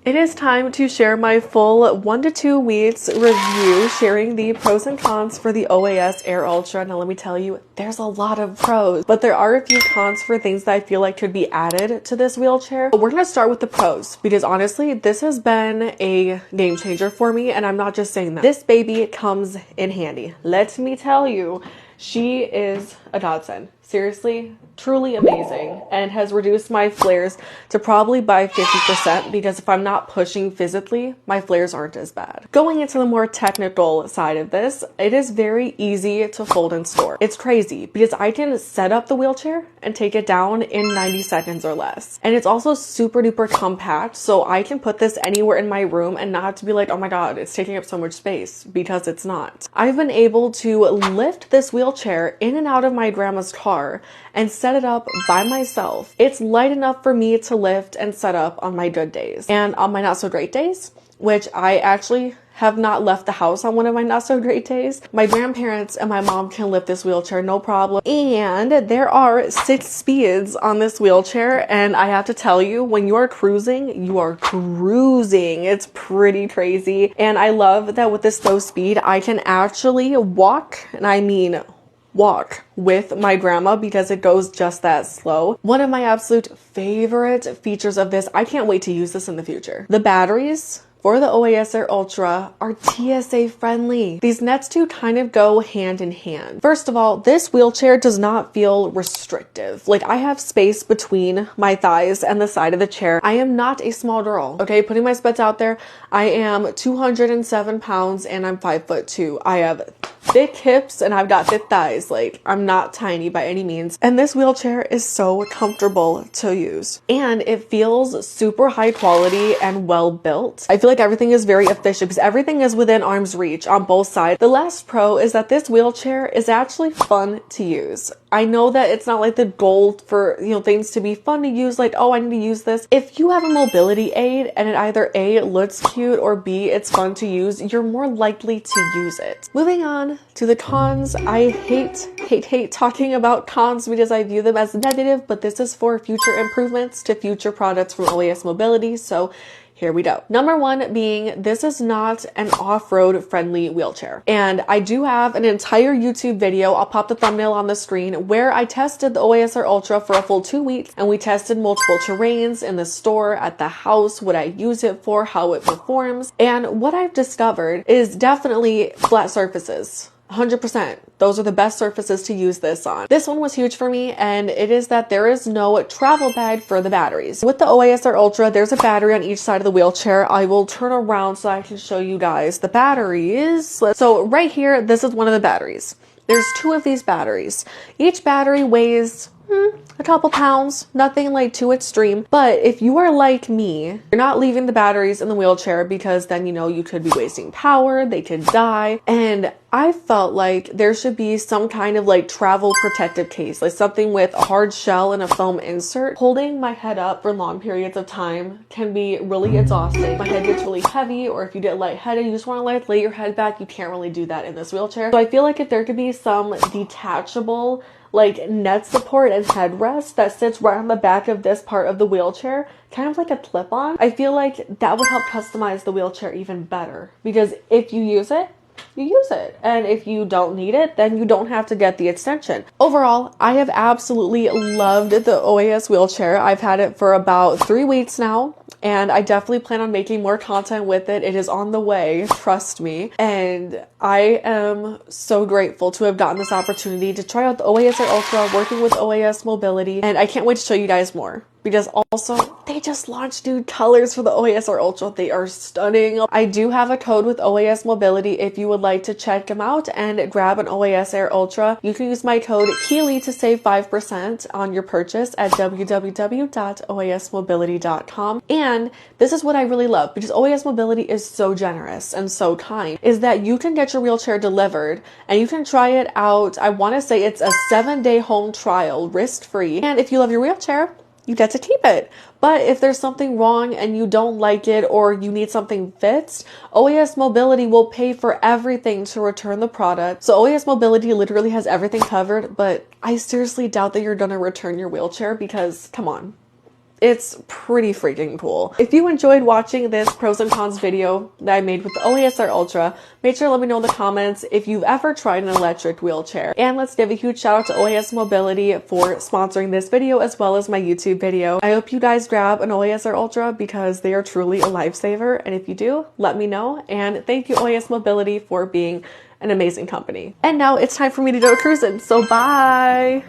It is time to share my full 1 to 2 weeks review, sharing the pros and cons for the OAS Air Ultra. Now let me tell you, there's a lot of pros, but there are a few cons for things that I feel like could be added to this wheelchair. But we're gonna start with the pros, because honestly, this has been a game changer for me, and I'm not just saying that. This baby comes in handy. Let me tell you, she is a godsend. Seriously, truly amazing, and has reduced my flares to probably by 50%, because if I'm not pushing physically, my flares aren't as bad. Going into the more technical side of this, it is very easy to fold and store. It's crazy because I can set up the wheelchair and take it down in 90 seconds or less. And it's also super duper compact, so I can put this anywhere in my room and not have to be like, oh my god, it's taking up so much space, because it's not. I've been able to lift this wheelchair in and out of my grandma's car and set it up by myself. It's light enough for me to lift and set up on my good days. And on my not so great days, which I actually have not left the house on one of my not so great days, my grandparents and my mom can lift this wheelchair no problem. And there are 6 speeds on this wheelchair, and I have to tell you, when you are cruising, you are cruising. It's pretty crazy. And I love that with this slow speed, I can actually walk, and I mean walk with my grandma, because it goes just that slow. One of my absolute favorite features of this, I can't wait to use this in the future. The batteries for the OAS Air Ultra are TSA friendly. These Nets 2 kind of go hand in hand. First of all, this wheelchair does not feel restrictive. Like, I have space between my thighs and the side of the chair. I am not a small girl, okay? Putting my specs out there, I am 207 pounds and I'm 5'2". I have thick hips and I've got thick thighs. Like, I'm not tiny by any means. And this wheelchair is so comfortable to use. And it feels super high quality and well built. I feel like everything is very efficient because everything is within arm's reach on both sides. The last pro is that this wheelchair is actually fun to use. I know that it's not like the goal for, things to be fun to use, like, oh, I need to use this. If you have a mobility aid and it either A, looks cute, or B, it's fun to use, you're more likely to use it. Moving on to the cons. I hate talking about cons because I view them as negative, but this is for future improvements to future products from OAS Mobility, so here we go. Number 1 being, this is not an off-road friendly wheelchair. And I do have an entire YouTube video, I'll pop the thumbnail on the screen, where I tested the OAS Air Ultra for a full 2 weeks, and we tested multiple terrains in the store, at the house, what I use it for, how it performs. And what I've discovered is definitely flat surfaces. 100%. Those are the best surfaces to use this on. This one was huge for me, and it is that there is no travel bag for the batteries. With the OAS Air Ultra, there's a battery on each side of the wheelchair. I will turn around so I can show you guys the batteries. So right here, this is one of the batteries. There's 2 of these batteries. Each battery weighs a couple pounds, nothing like too extreme. But if you are like me, you're not leaving the batteries in the wheelchair, because then, you could be wasting power, they could die. And I felt like there should be some kind of like travel protective case, like something with a hard shell and a foam insert. Holding my head up for long periods of time can be really exhausting. My head gets really heavy, or if you get lightheaded, you just want to lay your head back. You can't really do that in this wheelchair. So I feel like if there could be some detachable like neck support and headrest that sits right on the back of this part of the wheelchair, kind of like a clip-on, I feel like that would help customize the wheelchair even better, because if you use it, you use it. And if you don't need it, then you don't have to get the extension. Overall, I have absolutely loved the OAS wheelchair. I've had it for about 3 weeks now, and I definitely plan on making more content with it. It is on the way, trust me. And I am so grateful to have gotten this opportunity to try out the OAS Air Ultra, working with OAS Mobility, and I can't wait to show you guys more. Because also, they just launched new colors for the OAS Air Ultra. They are stunning. I do have a code with OAS Mobility if you would like to check them out and grab an OAS Air Ultra. You can use my code Keely to save 5% on your purchase at www.oasmobility.com. And this is what I really love, because OAS Mobility is so generous and so kind, is that you can get your wheelchair delivered and you can try it out. I want to say it's a 7-day home trial, risk-free. And if you love your wheelchair, you get to keep it. But if there's something wrong and you don't like it, or you need something fixed, OAS Mobility will pay for everything to return the product. So OAS Mobility literally has everything covered, but I seriously doubt that you're gonna return your wheelchair, because come on, It's pretty freaking cool. If you enjoyed watching this pros and cons video that I made with the OAS R Ultra, make sure to let me know in the comments if you've ever tried an electric wheelchair. And let's give a huge shout out to OAS Mobility for sponsoring this video as well as my YouTube video. I hope you guys grab an OAS R Ultra because they are truly a lifesaver. And if you do, let me know. And thank you OAS Mobility for being an amazing company. And now it's time for me to go cruising. So bye!